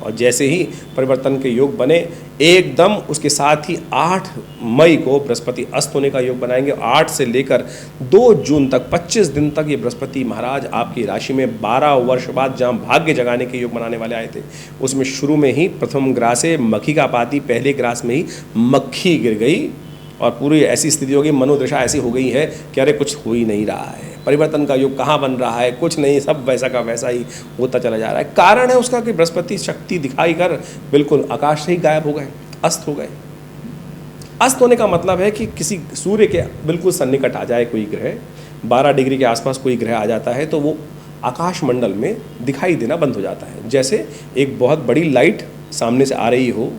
और जैसे ही परिवर्तन के योग बने एकदम उसके साथ ही 8 मई को बृहस्पति अस्त होने का योग बनाएंगे। 8 से लेकर 2 जून तक 25 दिन तक ये बृहस्पति महाराज आपकी राशि में 12 वर्ष बाद जहाँ भाग्य जगाने के योग बनाने वाले आए थे, उसमें शुरू में ही प्रथम ग्रास से मक्खी का पाती, पहले ग्रास में ही मक्खी गिर गई और पूरी ऐसी स्थिति होगी, मनोदशा ऐसी हो गई है कि अरे कुछ हो ही नहीं रहा है, परिवर्तन का योग कहाँ बन रहा है, कुछ नहीं, सब वैसा का वैसा ही होता चला जा रहा है। कारण है उसका कि बृहस्पति शक्ति दिखाई कर बिल्कुल आकाश से ही गायब हो गए, अस्त हो गए। अस्त होने का मतलब है कि किसी सूर्य के बिल्कुल सन्निकट आ जाए कोई ग्रह, 12 डिग्री के आसपास कोई ग्रह आ जाता है तो वो आकाश मंडल में दिखाई देना बंद हो जाता है। जैसे एक बहुत बड़ी लाइट सामने से आ रही हो,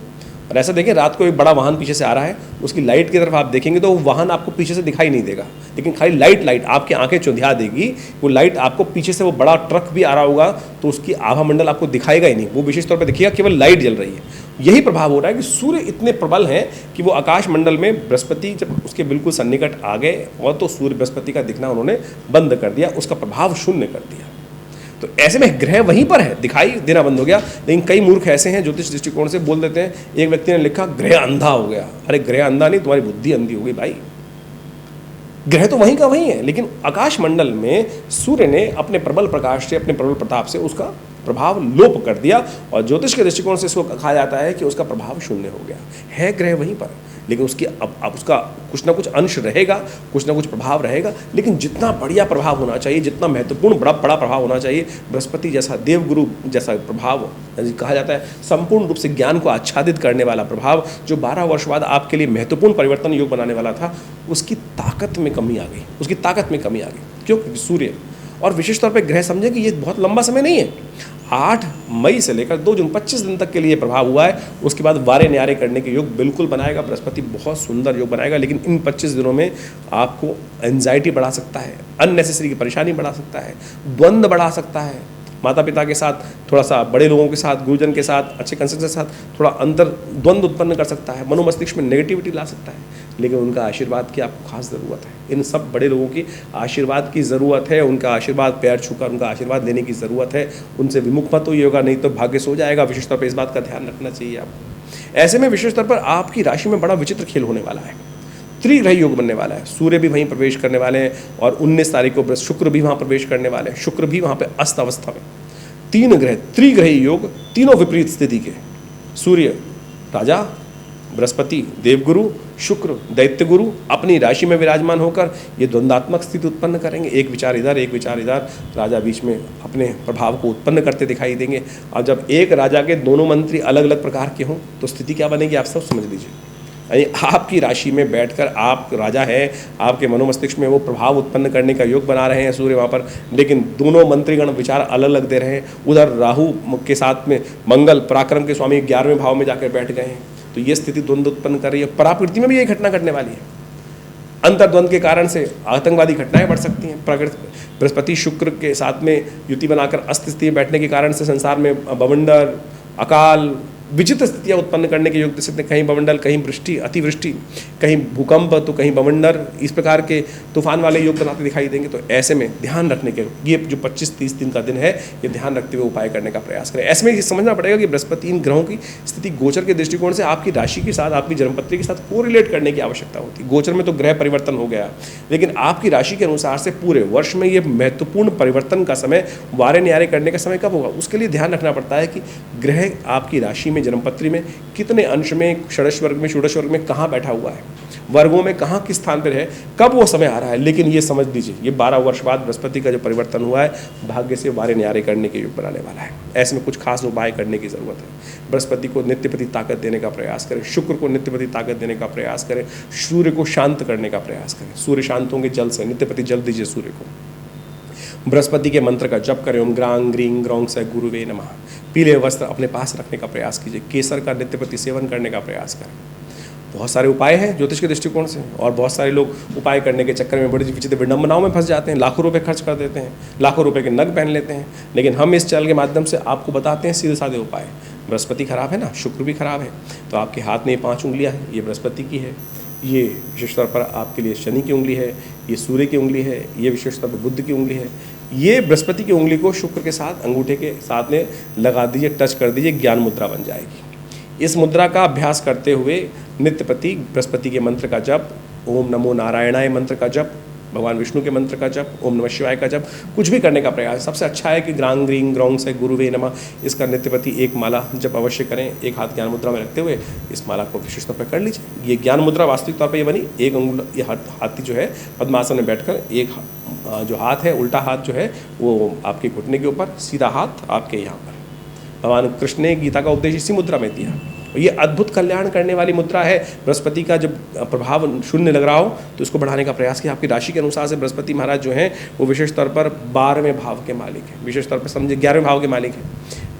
और ऐसा देखें रात को एक बड़ा वाहन पीछे से आ रहा है, उसकी लाइट की तरफ आप देखेंगे तो वो वाहन आपको पीछे से दिखाई नहीं देगा, लेकिन खाली लाइट आपकी आंखें चुंधिया देगी। वो लाइट आपको पीछे से, वो बड़ा ट्रक भी आ रहा होगा तो उसकी आभा मंडल आपको दिखाएगा ही नहीं, वो विशेष तौर पर दिखेगा, केवल लाइट जल रही है। यही प्रभाव हो रहा है कि सूर्य इतने प्रबल हैं कि वो आकाश मंडल में बृहस्पति जब उसके बिल्कुल सन्निकट आ गए और तो सूर्य बृहस्पति का दिखना उन्होंने बंद कर दिया, उसका प्रभाव शून्य कर दिया। तो ऐसे में ग्रह वहीं पर है, दिखाई देना बंद हो गया। लेकिन कई मूर्ख ऐसे हैं ज्योतिष दृष्टिकोण से बोल देते हैं, एक व्यक्ति ने लिखा ग्रह अंधा हो गया। अरे ग्रह अंधा नहीं, तुम्हारी बुद्धि अंधी हो गई भाई। ग्रह तो वहीं का वहीं है, लेकिन आकाश मंडल में सूर्य ने अपने प्रबल प्रकाश से, अपने प्रबल प्रताप से उसका प्रभाव लोप कर दिया और ज्योतिष के दृष्टिकोण से इसको कहा जाता है कि उसका प्रभाव शून्य हो गया है। ग्रह वहीं पर, लेकिन उसकी अब उसका कुछ ना कुछ अंश रहेगा, कुछ ना कुछ प्रभाव रहेगा। लेकिन जितना बढ़िया प्रभाव होना चाहिए, जितना महत्वपूर्ण बड़ा प्रभाव होना चाहिए, बृहस्पति जैसा देवगुरु जैसा प्रभाव कहा जाता है, संपूर्ण रूप से ज्ञान को आच्छादित करने वाला प्रभाव, जो 12 वर्ष बाद आपके लिए महत्वपूर्ण परिवर्तन योग बनाने वाला था, उसकी ताकत में कमी आ गई, उसकी ताकत में कमी आ गई। क्यों? सूर्य और विशेष तौर पे ग्रह समझें कि ये बहुत लंबा समय नहीं है। 8 मई से लेकर 2 जून 25 दिन तक के लिए प्रभाव हुआ है। उसके बाद वारे न्यारे करने के योग बिल्कुल बनाएगा बृहस्पति, बहुत सुंदर योग बनाएगा। लेकिन इन 25 दिनों में आपको एंजाइटी बढ़ा सकता है, अननेसेसरी की परेशानी बढ़ा सकता है, द्वंद्व बढ़ा सकता है, माता पिता के साथ, थोड़ा सा बड़े लोगों के साथ, गुरुजन के साथ, अच्छे कंसेंसस के साथ थोड़ा अंतर द्वंद्व उत्पन्न कर सकता है, मनोमस्तिष्क में नेगेटिविटी ला सकता है। लेकिन उनका आशीर्वाद की आपको खास ज़रूरत है। इन सब बड़े लोगों की आशीर्वाद की ज़रूरत है, उनका आशीर्वाद पैर छूकर उनका आशीर्वाद लेने की ज़रूरत है। उनसे विमुख मत होइए होगा, नहीं तो भाग्य सो जाएगा। विशेष तौर पर इस बात का ध्यान रखना चाहिए आपको। ऐसे में विशेष तौर पर आपकी राशि में बड़ा विचित्र खेल होने वाला है। त्रिग्रह योग बनने वाला है, सूर्य भी वहीं प्रवेश करने वाले हैं और 19 तारीख को शुक्र भी वहाँ प्रवेश करने वाले हैं। शुक्र भी वहाँ पर अस्त अवस्था में। 3 ग्रह, त्रिग्रह योग, तीनों विपरीत स्थिति के, सूर्य राजा, बृहस्पति देवगुरु, शुक्र दैत्य गुरु अपनी राशि में विराजमान होकर ये द्वंद्वात्मक स्थिति उत्पन्न करेंगे। एक विचार इधर, एक विचार इधर, राजा बीच में अपने प्रभाव को उत्पन्न करते दिखाई देंगे। और जब एक राजा के दोनों मंत्री अलग अलग प्रकार के हों तो स्थिति क्या बनेगी आप सब समझ लीजिए। यानी आपकी राशि में बैठकर आप राजा हैं, आपके मनोमस्तिष्क में वो प्रभाव उत्पन्न करने का योग बना रहे हैं सूर्य वहाँ पर, लेकिन दोनों मंत्रीगण विचार अलग अलग दे रहे हैं। उधर राहु के साथ में मंगल पराक्रम के स्वामी 11वें भाव में जाकर बैठ गए हैं। तो ये स्थिति द्वंद्व उत्पन्न कर रही है। पराप्रकृति में भी यही घटना घटने वाली है। अंतर्द्वंद के कारण से आतंकवादी घटनाएं बढ़ सकती हैं। बृहस्पति शुक्र के साथ में युति बनाकर अस्त स्थिति बैठने के कारण से संसार में बवंडर, अकाल, विचित्र स्थितियाँ उत्पन्न करने के योग दे सकते हैं। कहीं बवंडर, कहीं वृष्टि, अतिवृष्टि, कहीं भूकंप तो कहीं बवंडर, इस प्रकार के तूफान वाले योग बनाते दिखाई देंगे। तो ऐसे में ध्यान रखने के, ये जो 25-30 दिन का दिन है, ये ध्यान रखते हुए उपाय करने का प्रयास करें। ऐसे में ये समझना पड़ेगा कि बृहस्पति इन ग्रहों की स्थिति गोचर के दृष्टिकोण से आपकी राशि के साथ, आपकी जन्मपत्री के साथ कोरिलेट करने की आवश्यकता होती है। गोचर में तो ग्रह परिवर्तन हो गया, लेकिन आपकी राशि के अनुसार से पूरे वर्ष में ये महत्वपूर्ण परिवर्तन का समय, वारे न्यारे करने का समय कब होगा, उसके लिए ध्यान रखना पड़ता है कि ग्रह आपकी राशि में, जन्मपत्री में कितने अंश में, षोडश वर्ग में, षोडश वर्ग में कहाँ बैठा हुआ है, वर्गों में कहाँ किस स्थान पर है, कब वो समय आ रहा है। लेकिन ये समझ लीजिए, ये 12 वर्ष बाद बृहस्पति का जो परिवर्तन हुआ है, भाग्य से वारे न्यारे करने के योग बनाने वाला है। ऐसे में कुछ खास उपाय करने की जरूरत है। बृहस्पति को नित्यपति ताकत देने का प्रयास करें, शुक्र को नित्यपति ताकत देने का प्रयास करें, सूर्य को शांत करने का प्रयास करें। सूर्य शांत होंगे जल से, नित्यपति जल दीजिए सूर्य को। बृहस्पति के मंत्र का जप करें, ओम ग्रांग ग्रीं ग्रौं स गुरुवे नमः। पीले वस्त्र अपने पास रखने का प्रयास कीजिए। केसर का नित्यपति सेवन करने का प्रयास करें। बहुत सारे उपाय हैं ज्योतिष के दृष्टिकोण से, और बहुत सारे लोग उपाय करने के चक्कर में बड़ी विचित्र विडंबनाओं में फंस जाते हैं, लाखों रुपए खर्च कर देते हैं, लाखों रुपए के नग पहन लेते हैं। लेकिन हम इस चैनल के माध्यम से आपको बताते हैं सीधे साधे उपाय। बृहस्पति खराब है ना, शुक्र भी खराब है, तो आपके हाथ में ये 5 उंगलियाँ हैं, ये बृहस्पति की है, ये विशेष तौर पर आपके लिए शनि की उंगली है, ये सूर्य की उंगली है, ये विशेष तौर पर बुध की उंगली है, ये बृहस्पति की उंगली को शुक्र के साथ अंगूठे के साथ में लगा दीजिए, टच कर दीजिए, ज्ञान मुद्रा बन जाएगी। इस मुद्रा का अभ्यास करते हुए नित्यप्रति बृहस्पति के मंत्र का जप, ओम नमो नारायणाय मंत्र का जप, भगवान विष्णु के मंत्र का जप, ओम नमः शिवाय का जप, कुछ भी करने का प्रयास। सबसे अच्छा है कि ग्रांग ग्रीं ग्रौंग से गुरुवे नमः, इसका नित्यप्रति एक माला जप अवश्य करें, एक हाथ ज्ञान मुद्रा में रखते हुए इस माला को विशेष तौर पर कर लीजिए। ये ज्ञान मुद्रा वास्तविक तौर पर ये बनी, एक अंगुल ये हाथी जो है पद्मासन में बैठकर, एक जो हाथ है उल्टा हाथ जो है वो आपके घुटने के ऊपर, सीधा हाथ आपके यहाँ पर। भगवान कृष्ण ने गीता का उपदेश इसी मुद्रा में दिया। ये अद्भुत कल्याण करने वाली मुद्रा है। बृहस्पति का जब प्रभाव शून्य लग रहा हो तो इसको बढ़ाने का प्रयास किया। आपकी राशि के अनुसार से बृहस्पति महाराज जो हैं वो विशेष तौर पर 12वें भाव के मालिक हैं, विशेष तौर पर समझे 11वें भाव के मालिक हैं,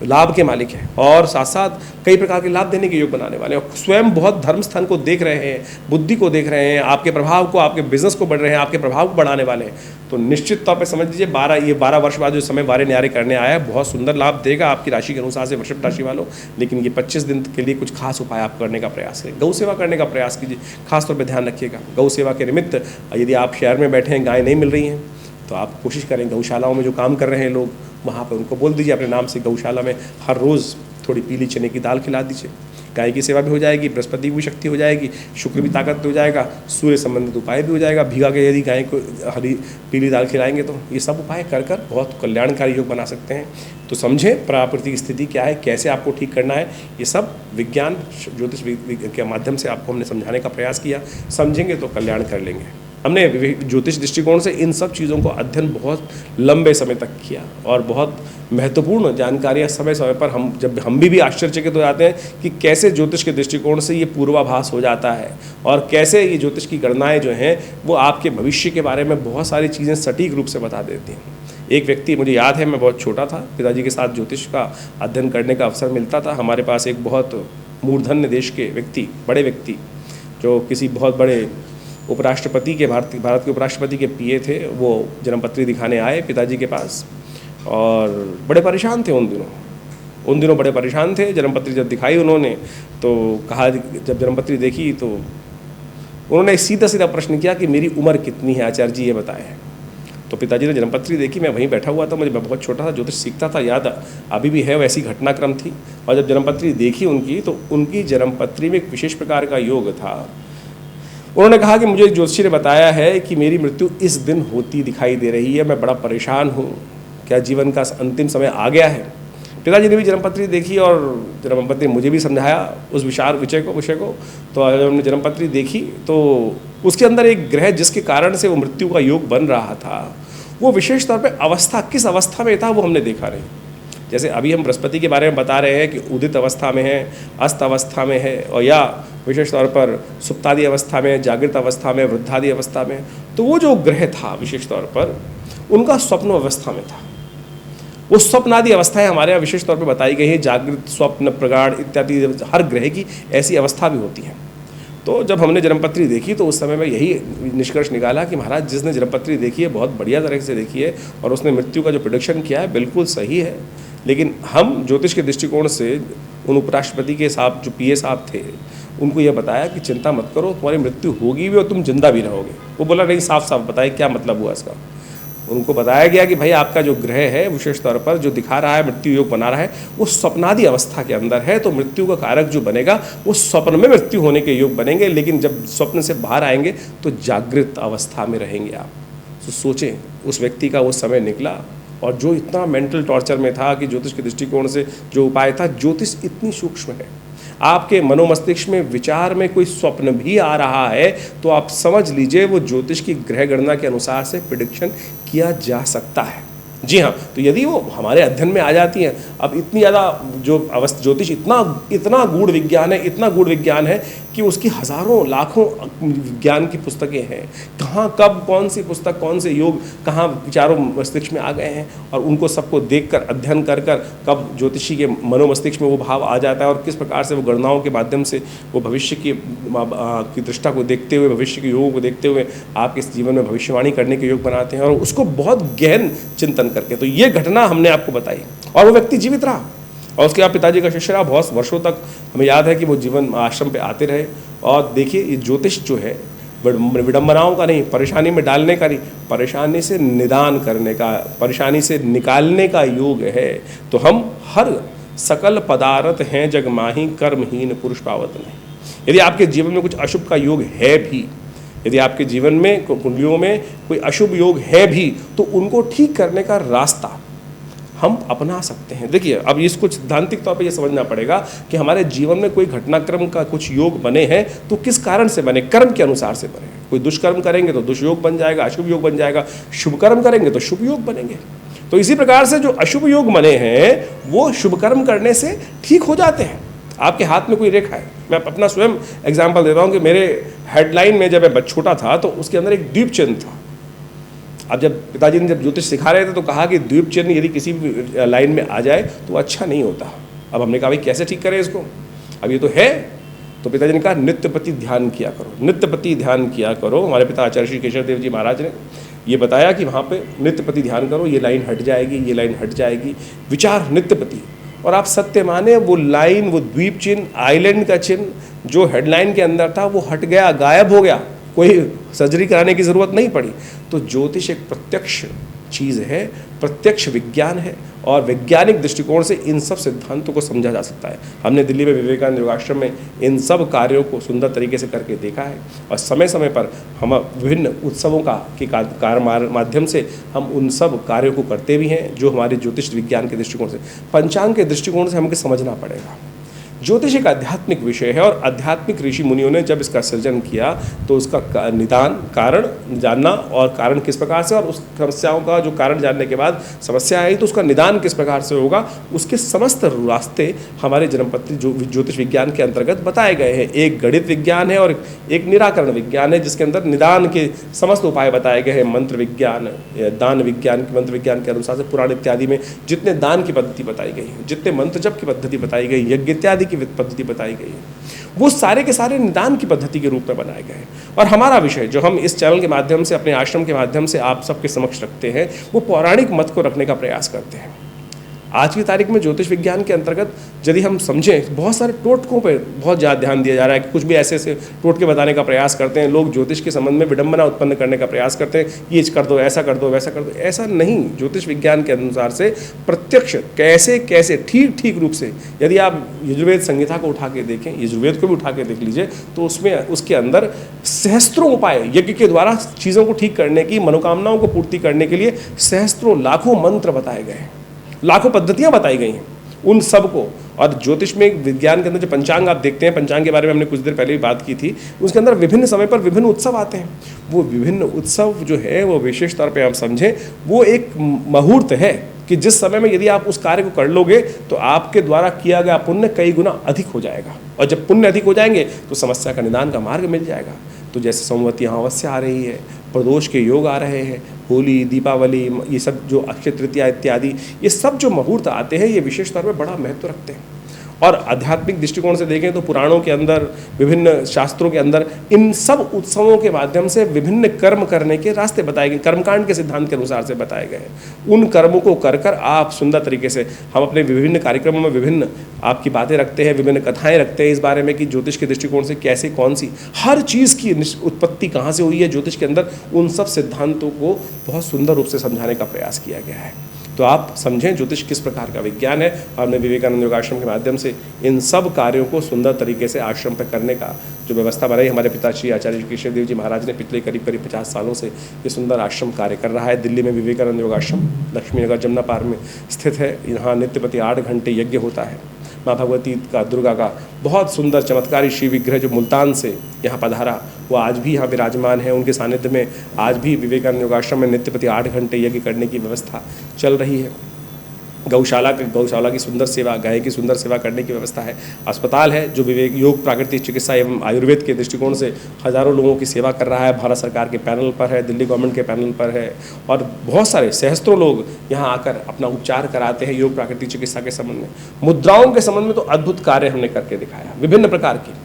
लाभ के मालिक हैं, और साथ साथ कई प्रकार के लाभ देने के योग बनाने वाले हैं। और स्वयं बहुत धर्म स्थान को देख रहे हैं, बुद्धि को देख रहे हैं, आपके प्रभाव को, आपके बिजनेस को बढ़ रहे हैं, आपके प्रभाव को बढ़ाने वाले हैं। तो निश्चित तौर पर समझ लीजिए 12 वर्ष बाद जो समय वारे न्यारे करने आया है बहुत सुंदर लाभ देगा आपकी राशि के अनुसार से वृषभ राशि वालों। लेकिन ये 25 दिन के लिए कुछ खास उपाय आप करने का प्रयास करें। गौ सेवा करने का प्रयास कीजिए, खासतौर पर ध्यान रखिएगा। गौ सेवा के निमित्त यदि आप शहर में बैठे हैं, गाय नहीं मिल रही हैं, तो आप कोशिश करें गौशालाओं में जो काम कर रहे हैं लोग, वहाँ पर उनको बोल दीजिए अपने नाम से गौशाला में हर रोज़ थोड़ी पीली चने की दाल खिला दीजिए। गाय की सेवा भी हो जाएगी, बृहस्पति की भी शक्ति हो जाएगी, शुक्र भी ताकत हो जाएगा, सूर्य संबंधित उपाय भी हो जाएगा। भीगा के यदि गाय को हरी पीली दाल खिलाएंगे तो ये सब उपाय कर कर बहुत कल्याणकारी योग बना सकते हैं। तो समझें प्राकृतिक स्थिति क्या है, कैसे आपको ठीक करना है, ये सब विज्ञान ज्योतिष के माध्यम से आपको हमने समझाने का प्रयास किया। समझेंगे तो कल्याण कर लेंगे। हमने ज्योतिष दृष्टिकोण से इन सब चीज़ों को अध्ययन बहुत लंबे समय तक किया और बहुत महत्वपूर्ण जानकारियाँ समय समय पर हम भी आश्चर्यचकित हो जाते हैं कि कैसे ज्योतिष के दृष्टिकोण से ये पूर्वाभास हो जाता है और कैसे ये ज्योतिष की गणनाएं जो हैं वो आपके भविष्य के बारे में बहुत सारी चीज़ें सटीक रूप से बता देती हैं। एक व्यक्ति, मुझे याद है मैं बहुत छोटा था, पिताजी के साथ ज्योतिष का अध्ययन करने का अवसर मिलता था। हमारे पास एक बहुत मूर्धन्य देश के व्यक्ति, बड़े व्यक्ति, जो किसी बहुत बड़े उपराष्ट्रपति के भारत के उपराष्ट्रपति के पीए थे, वो जन्मपत्री दिखाने आए पिताजी के पास और बड़े परेशान थे उन दिनों बड़े परेशान थे। जन्मपत्री जब दिखाई उन्होंने तो कहा, जब जन्मपत्री देखी तो उन्होंने सीधा सीधा प्रश्न किया कि मेरी उम्र कितनी है आचार्य जी, ये बताएं। तो पिताजी ने जन्मपत्री मैं वहीं बैठा हुआ था, मैं बहुत छोटा था, ज्योतिष सीखता था, याद अभी भी है वैसी घटनाक्रम थी। और जब जन्मपत्री देखी उनकी तो उनकी जन्मपत्री में एक विशेष प्रकार का योग था। उन्होंने कहा कि मुझे ज्योतिषी ने बताया है कि मेरी मृत्यु इस दिन होती दिखाई दे रही है, मैं बड़ा परेशान हूँ, क्या जीवन का अंतिम समय आ गया है। पिताजी ने भी जन्मपत्री देखी और जन्मपत्री मुझे भी समझाया उस विषय को। तो जब हमने जन्मपत्री देखी तो उसके अंदर एक ग्रह जिसके कारण से वो मृत्यु का योग बन रहा था, वो विशेष तौर पे अवस्था, किस अवस्था में था वो हमने देखा नहीं। जैसे अभी हम बृहस्पति के बारे में बता रहे हैं कि उदित अवस्था में है, अस्त अवस्था में है, और या विशेष तौर पर सुप्तादि अवस्था में, जागृत अवस्था में, वृद्धादि अवस्था में। तो वो जो ग्रह था विशेष तौर पर उनका स्वप्न अवस्था में था। वो स्वप्नादि अवस्थाएं हमारे यहाँ विशेष तौर पर बताई गई है, जागृत, स्वप्न, प्रगाढ़ इत्यादि, हर ग्रह की ऐसी अवस्था भी होती है। तो जब हमने जन्मपत्री देखी तो उस समय में यही निष्कर्ष निकाला कि महाराज जिसने जन्मपत्री देखी है बहुत बढ़िया तरह से देखी है और उसने मृत्यु का जो प्रेडिक्शन किया है बिल्कुल सही है। लेकिन हम ज्योतिष के दृष्टिकोण से उन उपराष्ट्रपति के साहब जो पीए साहब थे उनको यह बताया कि चिंता मत करो, तुम्हारी मृत्यु होगी भी और तुम जिंदा भी रहोगे। वो बोला नहीं, साफ साफ बताए क्या मतलब हुआ इसका। उनको बताया गया कि भाई आपका जो ग्रह है विशेष तौर पर जो दिखा रहा है मृत्यु योग बना रहा है वो स्वप्नादि अवस्था के अंदर है, तो मृत्यु का कारक जो बनेगा वो स्वप्न में मृत्यु होने के योग बनेंगे, लेकिन जब स्वप्न से बाहर आएंगे तो जागृत अवस्था में रहेंगे आप। तो सोचें उस व्यक्ति का वो समय निकला और जो इतना मेंटल टॉर्चर में था कि ज्योतिष के दृष्टिकोण से जो उपाय था, ज्योतिष इतनी सूक्ष्म है, आपके मनोमस्तिष्क में विचार में कोई स्वप्न भी आ रहा है तो आप समझ लीजिए वो ज्योतिष की ग्रह गणना के अनुसार से प्रेडिक्शन किया जा सकता है। जी हाँ, तो यदि वो हमारे अध्ययन में आ जाती हैं, अब इतनी ज़्यादा जो अवस्था ज्योतिष इतना गूढ़ विज्ञान है कि उसकी हज़ारों लाखों विज्ञान की पुस्तकें हैं। कहाँ कब कौन सी पुस्तक कौन से योग कहाँ विचारों मस्तिष्क में आ गए हैं और उनको सबको देखकर अध्ययन कर कब ज्योतिषी के मनोमस्तिष्क में वो भाव आ जाता है और किस प्रकार से वो गणनाओं के माध्यम से वो भविष्य की दृष्टा को देखते हुए, भविष्य के योगों को देखते हुए आपके जीवन में भविष्यवाणी करने के योग बनाते हैं और उसको बहुत गहन चिंतन करके। तो ये घटना हमने आपको बताई और वो व्यक्ति जीवित रहा और उसके बाद पिताजी का शिष्य रहा बहुत वर्षों तक। हमें याद है कि वो जीवन आश्रम पे आते रहे। और देखिए ये ज्योतिष जो है विडंबनाओं का नहीं, परेशानी में डालने का नहीं, परेशानी से निदान करने का, परेशानी से निकालने का योग है। तो हम हर सकल पदार्थ हैं जग माही, कर्महीन पुरुष पावत नहीं। यदि आपके जीवन में कुछ अशुभ का योग है भी, यदि आपके जीवन में कुंडलियों में कोई अशुभ योग है भी, तो उनको ठीक करने का रास्ता हम अपना सकते हैं। देखिए, अब इसको सिद्धांतिक तौर पे ये समझना पड़ेगा कि हमारे जीवन में कोई घटनाक्रम का कुछ योग बने हैं तो किस कारण से बने, कर्म के अनुसार से बने। कोई दुष्कर्म करेंगे तो दुष्योग बन जाएगा, अशुभ योग बन जाएगा, शुभ कर्म करेंगे तो शुभ योग बनेंगे। तो इसी प्रकार से जो अशुभ योग बने हैं वो शुभ कर्म करने से ठीक हो जाते हैं। आपके हाथ में कोई रेखा है, मैं अपना स्वयं एग्जाम्पल देता हूँ कि मेरे हेडलाइन में जब मैं छोटा था तो उसके अंदर एक द्वीप चिन्ह था। अब जब पिताजी ने जब ज्योतिष सिखा रहे थे तो कहा कि द्वीप चिन्ह यदि किसी भी लाइन में आ जाए तो अच्छा नहीं होता। अब हमने कहा भाई कैसे ठीक करें इसको, अब ये तो है। तो पिताजी ने कहा नित्यपति ध्यान किया करो, नित्यपति ध्यान किया करो। हमारे पिता आचार्य श्री केशव देव जी महाराज ने ये बताया कि वहाँ पे नित्यपति ध्यान करो, ये लाइन हट जाएगी, ये लाइन हट जाएगी, विचार नित्यपति। और आप सत्य माने वो लाइन, वो द्वीप चिन्ह, आइलैंड का चिन्ह जो हेडलाइन के अंदर था वो हट गया, गायब हो गया, कोई सर्जरी कराने की ज़रूरत नहीं पड़ी। तो ज्योतिष एक प्रत्यक्ष चीज़ है, प्रत्यक्ष विज्ञान है और वैज्ञानिक दृष्टिकोण से इन सब सिद्धांतों को समझा जा सकता है। हमने दिल्ली में विवेकानंद योगाश्रम में इन सब कार्यों को सुंदर तरीके से करके देखा है और समय समय पर हम विभिन्न उत्सवों के माध्यम से हम उन सब कार्यों को करते भी हैं जो हमारे ज्योतिष विज्ञान के दृष्टिकोण से, पंचांग के दृष्टिकोण से हमको समझना पड़ेगा। ज्योतिष एक आध्यात्मिक विषय है और आध्यात्मिक ऋषि मुनियों ने जब इसका सृजन किया तो उसका निदान, कारण जानना और कारण किस प्रकार से, और उस समस्याओं का जो कारण जानने के बाद समस्या आई तो उसका निदान किस प्रकार से होगा, उसके समस्त रास्ते हमारे जन्मपत्री जो ज्योतिष विज्ञान के अंतर्गत बताए गए हैं। एक गणित विज्ञान है और एक निराकरण विज्ञान है जिसके अंदर निदान के समस्त उपाय बताए गए हैं। मंत्र विज्ञान, दान विज्ञान, मंत्र विज्ञान के अनुसार से पुराण इत्यादि में जितने दान की पद्धति बताई गई है, जितने मंत्र जप की पद्धति बताई गई, यज्ञ इत्यादि की पद्धति बताई गई है, वो सारे के सारे निदान की पद्धति के रूप में बनाए गए हैं। और हमारा विषय जो हम इस चैनल के माध्यम से, अपने आश्रम के माध्यम से आप सबके समक्ष रखते हैं, वो पौराणिक मत को रखने का प्रयास करते हैं। आज की तारीख में ज्योतिष विज्ञान के अंतर्गत यदि हम समझें, बहुत सारे टोटकों पर बहुत ज़्यादा ध्यान दिया जा रहा है कि कुछ भी ऐसे ऐसे टोटके बताने का प्रयास करते हैं। लोग ज्योतिष के संबंध में विडंबना उत्पन्न करने का प्रयास करते हैं, ये कर दो, ऐसा कर दो, वैसा कर दो। ऐसा नहीं, ज्योतिष विज्ञान के अनुसार से प्रत्यक्ष कैसे कैसे ठीक रूप से, यदि आप यजुर्वेद संहिता को उठा के देखें, यजुर्वेद को भी उठा के देख लीजिए, तो उसमें उसके अंदर सहस्त्रों उपाय यज्ञ के द्वारा चीज़ों को ठीक करने की, मनोकामनाओं को पूर्ति करने के लिए सहस्त्रों लाखों मंत्र बताए गए हैं, लाखों पद्धतियां बताई गई हैं उन सब को। और ज्योतिष में विज्ञान के अंदर जो पंचांग आप देखते हैं, पंचांग के बारे में हमने कुछ देर पहले भी बात की थी, उसके अंदर विभिन्न समय पर विभिन्न उत्सव आते हैं। वो विभिन्न उत्सव जो है वो विशेष तौर पे आप समझें, वो एक मुहूर्त है कि जिस समय में यदि आप उस कार्य को कर लोगे तो आपके द्वारा किया गया पुण्य कई गुना अधिक हो जाएगा। और जब पुण्य अधिक हो जाएंगे तो समस्या का निदान का मार्ग मिल जाएगा। तो जैसे सोमवती अमावस्या आ रही है, प्रदोष के योग आ रहे हैं, होली, दीपावली, ये सब जो अक्षय तृतीया इत्यादि, ये सब जो मुहूर्त आते हैं ये विशेष तौर पर बड़ा महत्व रखते हैं। और आध्यात्मिक दृष्टिकोण से देखें तो पुराणों के अंदर, विभिन्न शास्त्रों के अंदर इन सब उत्सवों के माध्यम से विभिन्न कर्म करने के रास्ते बताए गए, कर्मकांड के सिद्धांत के अनुसार से बताए गए हैं। उन कर्मों को कर कर आप सुंदर तरीके से, हम अपने विभिन्न कार्यक्रमों में विभिन्न आपकी बातें रखते हैं, विभिन्न कथाएं रखते हैं इस बारे में कि ज्योतिष के दृष्टिकोण से कैसे, कौन सी हर चीज़ की उत्पत्ति कहाँ से हुई है ज्योतिष के अंदर, उन सब सिद्धांतों को बहुत सुंदर रूप से समझाने का प्रयास किया गया है। तो आप समझें ज्योतिष किस प्रकार का विज्ञान है। और हमने विवेकानंद योगाश्रम के माध्यम से इन सब कार्यों को सुंदर तरीके से आश्रम पर करने का जो व्यवस्था बनाई, हमारे पिताश्री आचार्य केशव देव जी महाराज ने पिछले करीब 50 सालों से ये सुंदर आश्रम कार्य कर रहा है। दिल्ली में विवेकानंद योगाश्रम लक्ष्मी नगर जमुना पार्क में स्थित है। यहाँ नित्यपति 8 घंटे यज्ञ होता है। माँ भगवती का, दुर्गा का बहुत सुंदर चमत्कारी श्री विग्रह जो मुल्तान से यहाँ पधारा, वो आज भी यहाँ विराजमान है। उनके सानिध्य में आज भी विवेकानंद योगाश्रम में नित्यपति 8 घंटे यज्ञ करने की व्यवस्था चल रही है। गौशाला की सुंदर सेवा, गाय की सुंदर सेवा करने की व्यवस्था है। अस्पताल है जो विवेक योग, प्राकृतिक चिकित्सा एवं आयुर्वेद के दृष्टिकोण से हज़ारों लोगों की सेवा कर रहा है। भारत सरकार के पैनल पर है, दिल्ली गवर्नमेंट के पैनल पर है और बहुत सारे सहस्त्रों लोग यहाँ आकर अपना उपचार कराते हैं योग प्राकृतिक चिकित्सा के संबंध में। मुद्राओं के संबंध में तो अद्भुत कार्य हमने करके दिखाया, विभिन्न प्रकार की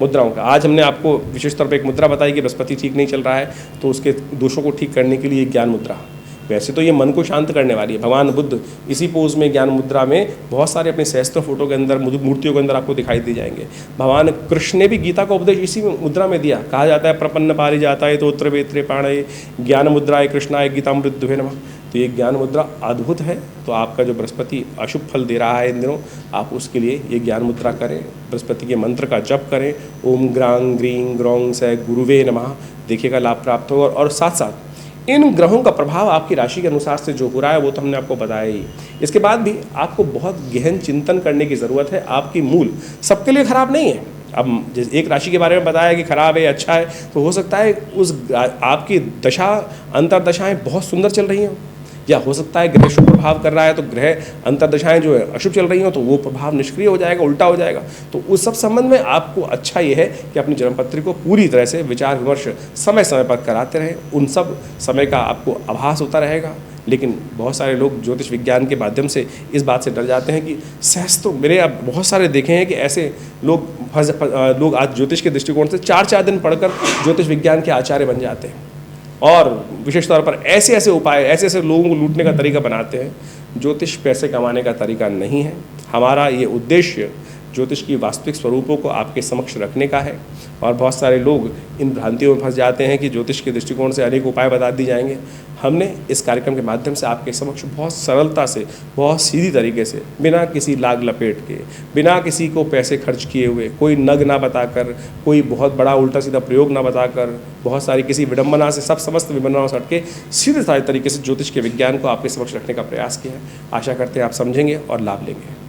मुद्राओं का। आज हमने आपको विशेष तौर पर एक मुद्रा बताई कि बृहस्पति ठीक नहीं चल रहा है तो उसके दोषों को ठीक करने के लिए ज्ञान मुद्रा, वैसे तो ये मन को शांत करने वाली है। भगवान बुद्ध इसी पोज में, ज्ञान मुद्रा में, बहुत सारे अपने सहस्त्र फोटो के अंदर, मूर्तियों के अंदर आपको दिखाई दे जाएंगे। भगवान कृष्ण ने भी गीता का उपदेश इसी मुद्रा में दिया। कहा जाता है प्रपन्न पारि जाता है तो उत्तर वेत्रे पाणय ज्ञान मुद्राए कृष्णाय गीतामृतद्वे नमः। तो ये ज्ञान मुद्रा अद्भुत है। तो आपका जो बृहस्पति अशुभ फल दे रहा है इन दिनों, आप उसके लिए ये ज्ञान मुद्रा करें, बृहस्पति के मंत्र का जप करें, ओम ग्रांग ग्रीं ग्रौं से गुरुवे नमः, देखिएगा लाभ प्राप्त होगा। और साथ साथ इन ग्रहों का प्रभाव आपकी राशि के अनुसार से जो हो रहा है वो तो हमने आपको बताया ही। इसके बाद भी आपको बहुत गहन चिंतन करने की ज़रूरत है। आपकी मूल सबके लिए खराब नहीं है। अब जिस एक राशि के बारे में बताया कि खराब है अच्छा है, तो हो सकता है उस आपकी दशा अंतर्दशाएं बहुत सुंदर चल रही हों, या हो सकता है ग्रह शुभ प्रभाव कर रहा है तो ग्रह अंतर्दशाएं जो है अशुभ चल रही हो तो वो प्रभाव निष्क्रिय हो जाएगा, उल्टा हो जाएगा। तो उस सब संबंध में आपको अच्छा ये है कि अपनी जन्मपत्री को पूरी तरह से विचार विमर्श समय समय पर कराते रहें। उन सब समय का आपको आभास होता रहेगा। लेकिन बहुत सारे लोग ज्योतिष विज्ञान के माध्यम से इस बात से डर जाते हैं कि सहस्त्रों, मेरे अब बहुत सारे देखे हैं कि ऐसे लोग आज ज्योतिष के दृष्टिकोण से 4-4 दिन पढ़कर ज्योतिष विज्ञान के आचार्य बन जाते हैं, और विशेष तौर पर ऐसे ऐसे उपाय, ऐसे ऐसे लोगों को लूटने का तरीका बनाते हैं। ज्योतिष पैसे कमाने का तरीका नहीं है। हमारा ये उद्देश्य ज्योतिष की वास्तविक स्वरूपों को आपके समक्ष रखने का है। और बहुत सारे लोग इन भ्रांतियों में फंस जाते हैं कि ज्योतिष के दृष्टिकोण से अनेक उपाय बता दिए जाएंगे। हमने इस कार्यक्रम के माध्यम से आपके समक्ष बहुत सरलता से, बहुत सीधी तरीके से, बिना किसी लाग लपेट के, बिना किसी को पैसे खर्च किए हुए, कोई नग ना बताकर, कोई बहुत बड़ा उल्टा सीधा प्रयोग ना बताकर, बहुत सारी किसी विडंबना से, सब समस्त विडंबनाओं से हटके सीधे साधे तरीके से ज्योतिष के विज्ञान को आपके समक्ष रखने का प्रयास किया है। आशा करते हैं आप समझेंगे और लाभ लेंगे।